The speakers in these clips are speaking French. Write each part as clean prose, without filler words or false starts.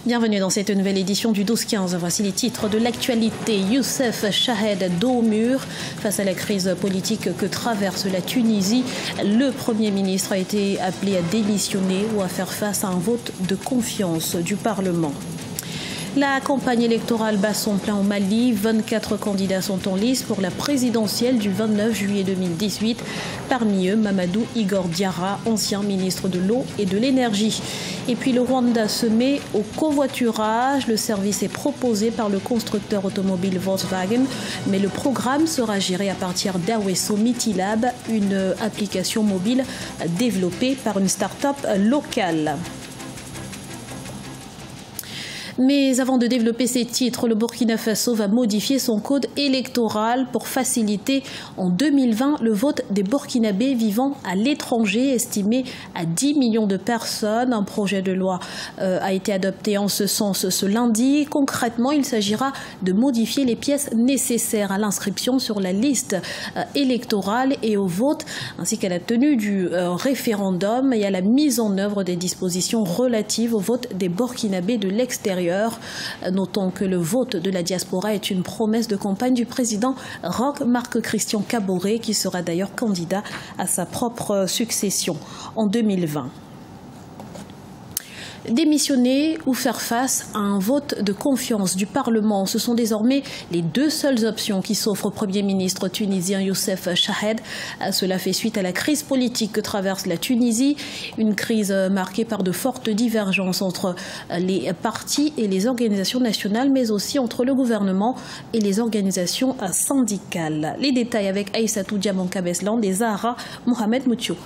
Bienvenue dans cette nouvelle édition du 12-15. Voici les titres de l'actualité. Youssef Chahed dos au mur. Face à la crise politique que traverse la Tunisie, le Premier ministre a été appelé à démissionner ou à faire face à un vote de confiance du Parlement. La campagne électorale bat son plein au Mali. 24 candidats sont en lice pour la présidentielle du 29 juillet 2018. Parmi eux, Mamadou Igor Diarra, ancien ministre de l'eau et de l'énergie. Et puis le Rwanda se met au covoiturage. Le service est proposé par le constructeur automobile Volkswagen. Mais le programme sera géré à partir d'Aweso Mitilab, une application mobile développée par une start-up locale. Mais avant de développer ces titres, le Burkina Faso va modifier son code électoral pour faciliter en 2020 le vote des Burkinabés vivant à l'étranger, estimé à 10 millions de personnes. Un projet de loi a été adopté en ce sens ce lundi. Concrètement, il s'agira de modifier les pièces nécessaires à l'inscription sur la liste électorale et au vote, ainsi qu'à la tenue du référendum et à la mise en œuvre des dispositions relatives au vote des Burkinabés de l'extérieur. Notons que le vote de la diaspora est une promesse de campagne du président Roch Marc Christian Kaboré, qui sera d'ailleurs candidat à sa propre succession en 2020. Démissionner ou faire face à un vote de confiance du Parlement, ce sont désormais les deux seules options qui s'offrent au Premier ministre tunisien Youssef Chahed. Cela fait suite à la crise politique que traverse la Tunisie, une crise marquée par de fortes divergences entre les partis et les organisations nationales, mais aussi entre le gouvernement et les organisations syndicales. Les détails avec Aïssatou Diamanka-Besland et Zahra Mohamed Moutiou.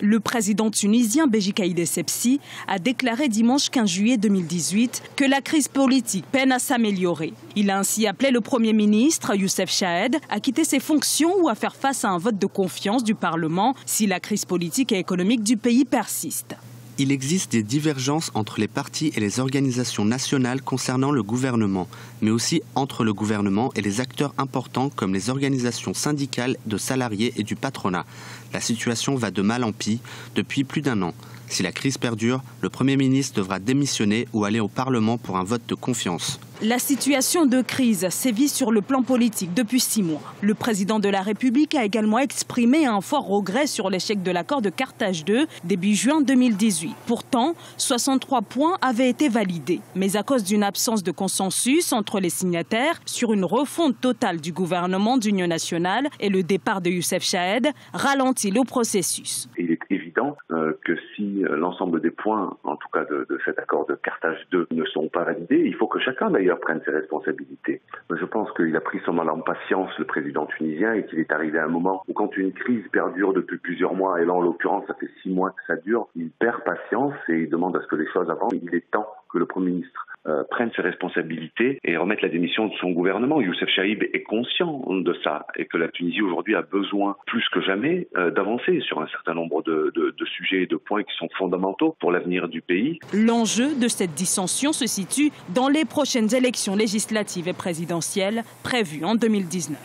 Le président tunisien Béji Caïd Essebsi a déclaré dimanche 15 juillet 2018 que la crise politique peine à s'améliorer. Il a ainsi appelé le Premier ministre Youssef Chahed à quitter ses fonctions ou à faire face à un vote de confiance du Parlement si la crise politique et économique du pays persiste. Il existe des divergences entre les partis et les organisations nationales concernant le gouvernement, mais aussi entre le gouvernement et les acteurs importants comme les organisations syndicales de salariés et du patronat. La situation va de mal en pis depuis plus d'un an. Si la crise perdure, le Premier ministre devra démissionner ou aller au Parlement pour un vote de confiance. La situation de crise sévit sur le plan politique depuis 6 mois. Le président de la République a également exprimé un fort regret sur l'échec de l'accord de Carthage II début juin 2018. Pourtant, 63 points avaient été validés. Mais à cause d'une absence de consensus entre les signataires sur une refonte totale du gouvernement d'union nationale et le départ de Youssef Chahed ralentit le processus. Il est évident que si l'ensemble des points, en tout cas de cet accord de Carthage II, ne sont pas validés, il faut que chacun d'ailleurs prenne ses responsabilités. Je pense qu'il a pris son mal en patience, le président tunisien, et qu'il est arrivé à un moment où quand une crise perdure depuis plusieurs mois, et là en l'occurrence ça fait 6 mois que ça dure, il perd patience et il demande à ce que les choses avancent. Il est temps que le Premier ministre prenne ses responsabilités et remette la démission de son gouvernement. Youssef Chahed est conscient de ça et que la Tunisie aujourd'hui a besoin plus que jamais d'avancer sur un certain nombre de sujets et de points qui sont fondamentaux pour l'avenir du pays. L'enjeu de cette dissension se situe dans les prochaines élections législatives et présidentielles prévues en 2019.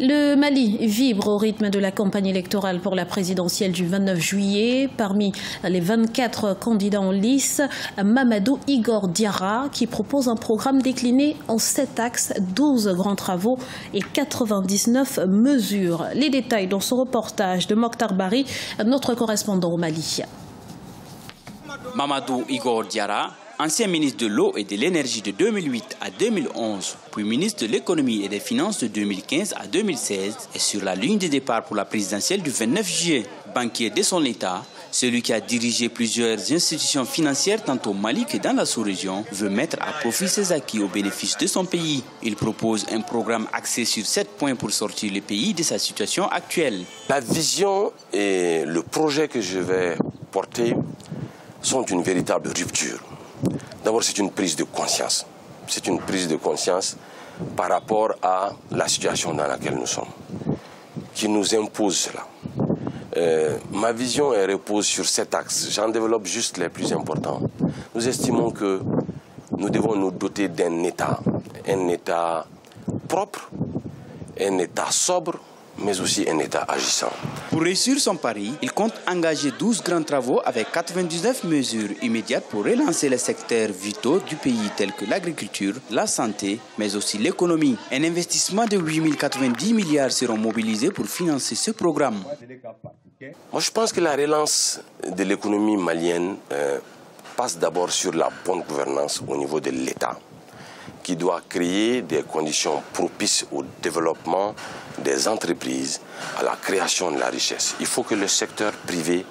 Le Mali vibre au rythme de la campagne électorale pour la présidentielle du 29 juillet. Parmi les 24 candidats en lice, Mamadou Igor Diarra, qui propose un programme décliné en 7 axes, 12 grands travaux et 99 mesures. Les détails dans ce reportage de Mokhtar Bari, notre correspondant au Mali. Mamadou Igor Diarra, ancien ministre de l'eau et de l'énergie de 2008 à 2011, puis ministre de l'économie et des finances de 2015 à 2016, est sur la ligne de départ pour la présidentielle du 29 juillet. Banquier de son État, celui qui a dirigé plusieurs institutions financières tant au Mali que dans la sous-région, veut mettre à profit ses acquis au bénéfice de son pays. Il propose un programme axé sur 7 points pour sortir le pays de sa situation actuelle. La vision et le projet que je vais porter sont une véritable rupture. D'abord, c'est une prise de conscience. C'est une prise de conscience par rapport à la situation dans laquelle nous sommes, qui nous impose cela. Ma vision repose sur 7 axes. J'en développe juste les plus importants. Nous estimons que nous devons nous doter d'un État propre, un État sobre, mais aussi un État agissant. Pour réussir son pari, il compte engager 12 grands travaux avec 99 mesures immédiates pour relancer les secteurs vitaux du pays tels que l'agriculture, la santé, mais aussi l'économie. Un investissement de 8 090 milliards seront mobilisés pour financer ce programme. Moi, je pense que la relance de l'économie malienne passe d'abord sur la bonne gouvernance au niveau de l'État, qui doit créer des conditions propices au développement des entreprises, à la création de la richesse. Il faut que le secteur privé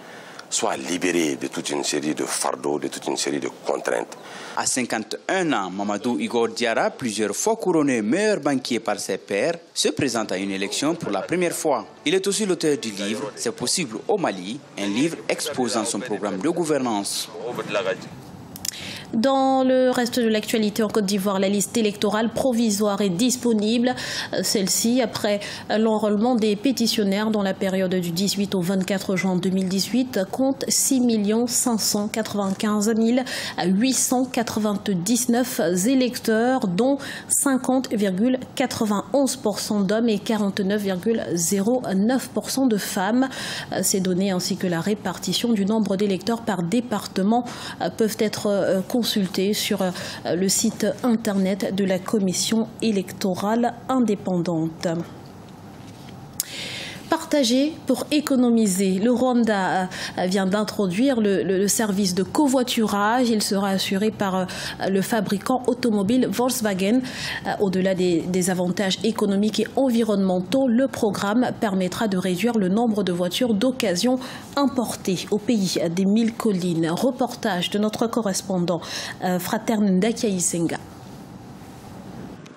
soit libéré de toute une série de fardeaux, de toute une série de contraintes. À 51 ans, Mamadou Igor Diarra, plusieurs fois couronné meilleur banquier par ses pairs, se présente à une élection pour la première fois. Il est aussi l'auteur du livre « C'est possible au Mali », un livre exposant son programme de gouvernance. Dans le reste de l'actualité en Côte d'Ivoire, la liste électorale provisoire est disponible. Celle-ci, après l'enrôlement des pétitionnaires dans la période du 18 au 24 juin 2018, compte 6 595 899 électeurs, dont 50,91% d'hommes et 49,09% de femmes. Ces données ainsi que la répartition du nombre d'électeurs par département peuvent être consultés sur le site internet de la Commission électorale indépendante. Partager pour économiser. Le Rwanda vient d'introduire le service de covoiturage. Il sera assuré par le fabricant automobile Volkswagen. Au-delà des avantages économiques et environnementaux, le programme permettra de réduire le nombre de voitures d'occasion importées au pays des 1000 collines. Reportage de notre correspondant Fraterne Ndakia Isenga.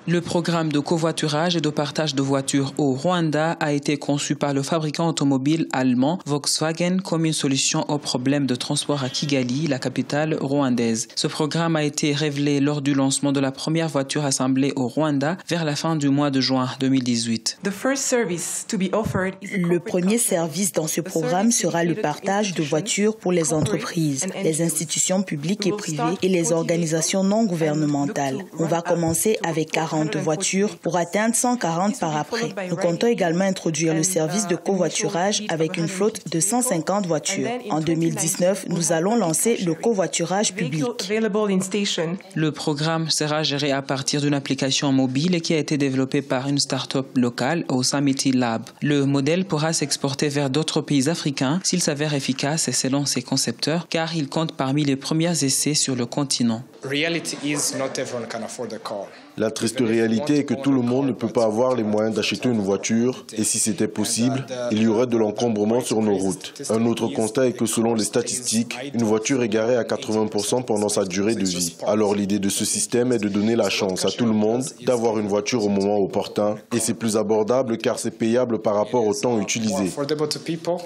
Le programme de covoiturage et de partage de voitures au Rwanda a été conçu par le fabricant automobile allemand Volkswagen comme une solution aux problèmes de transport à Kigali, la capitale rwandaise. Ce programme a été révélé lors du lancement de la première voiture assemblée au Rwanda vers la fin du mois de juin 2018. Le premier service dans ce programme sera le partage de voitures pour les entreprises, les institutions publiques et privées et les organisations non gouvernementales. On va commencer avec 40 voitures pour atteindre 140 par après. Nous comptons également introduire le service de covoiturage avec une flotte de 150 voitures. En 2019, nous allons lancer le covoiturage public. Le programme sera géré à partir d'une application mobile qui a été développée par une start-up locale au Samiti Lab. Le modèle pourra s'exporter vers d'autres pays africains s'il s'avère efficace selon ses concepteurs, car il compte parmi les premiers essais sur le continent. La triste réalité est que tout le monde ne peut pas avoir les moyens d'acheter une voiture et si c'était possible, il y aurait de l'encombrement sur nos routes. Un autre constat est que selon les statistiques, une voiture est garée à 80% pendant sa durée de vie. Alors l'idée de ce système est de donner la chance à tout le monde d'avoir une voiture au moment opportun et c'est plus abordable car c'est payable par rapport au temps utilisé.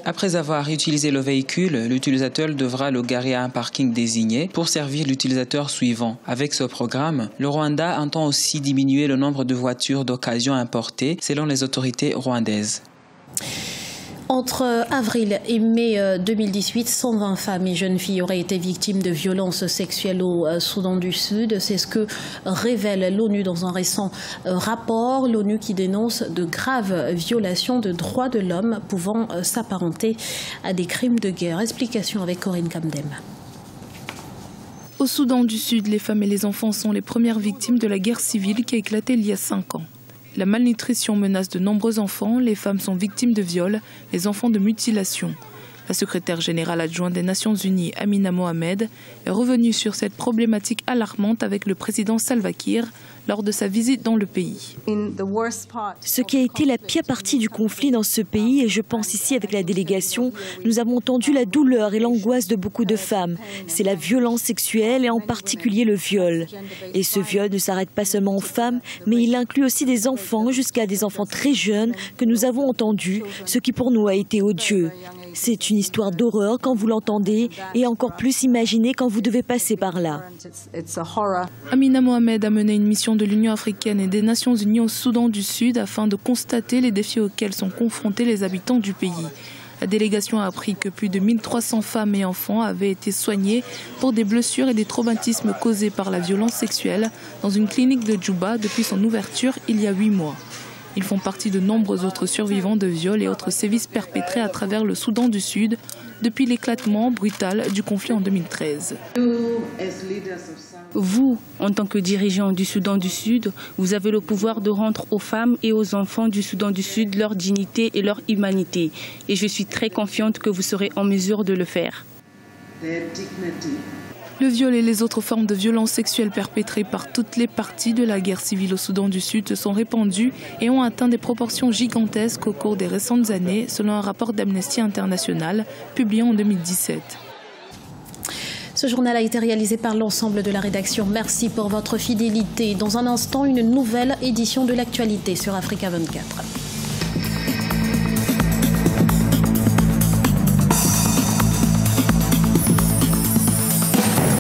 Après avoir utilisé le véhicule, l'utilisateur devra le garer à un parking désigné pour servir l'utilisateur suivant. Avec ce programme, le Rwanda entend aussi diminuer le nombre de voitures d'occasion importées selon les autorités rwandaises. Entre avril et mai 2018, 120 femmes et jeunes filles auraient été victimes de violences sexuelles au Soudan du Sud. C'est ce que révèle l'ONU dans un récent rapport. L'ONU qui dénonce de graves violations de droits de l'homme pouvant s'apparenter à des crimes de guerre. Explication avec Corinne Kamdem. Au Soudan du Sud, les femmes et les enfants sont les premières victimes de la guerre civile qui a éclaté il y a 5 ans. La malnutrition menace de nombreux enfants, les femmes sont victimes de viols, les enfants de mutilations. La secrétaire générale adjointe des Nations Unies, Amina Mohamed, est revenue sur cette problématique alarmante avec le président Salva Kiir lors de sa visite dans le pays. Ce qui a été la pire partie du conflit dans ce pays, et je pense ici avec la délégation, nous avons entendu la douleur et l'angoisse de beaucoup de femmes. C'est la violence sexuelle et en particulier le viol. Et ce viol ne s'arrête pas seulement aux femmes, mais il inclut aussi des enfants jusqu'à des enfants très jeunes que nous avons entendus, ce qui pour nous a été odieux. C'est une histoire d'horreur quand vous l'entendez et encore plus imaginez quand vous devez passer par là. Amina Mohamed a mené une mission de l'Union africaine et des Nations unies au Soudan du Sud afin de constater les défis auxquels sont confrontés les habitants du pays. La délégation a appris que plus de 1300 femmes et enfants avaient été soignés pour des blessures et des traumatismes causés par la violence sexuelle dans une clinique de Djouba depuis son ouverture il y a 8 mois. Ils font partie de nombreux autres survivants de viols et autres sévices perpétrés à travers le Soudan du Sud depuis l'éclatement brutal du conflit en 2013. Vous, en tant que dirigeant du Soudan du Sud, vous avez le pouvoir de rendre aux femmes et aux enfants du Soudan du Sud leur dignité et leur humanité. Et je suis très confiante que vous serez en mesure de le faire. Le viol et les autres formes de violences sexuelles perpétrées par toutes les parties de la guerre civile au Soudan du Sud se sont répandues et ont atteint des proportions gigantesques au cours des récentes années, selon un rapport d'Amnesty International publié en 2017. Ce journal a été réalisé par l'ensemble de la rédaction. Merci pour votre fidélité. Dans un instant, une nouvelle édition de l'actualité sur Africa 24.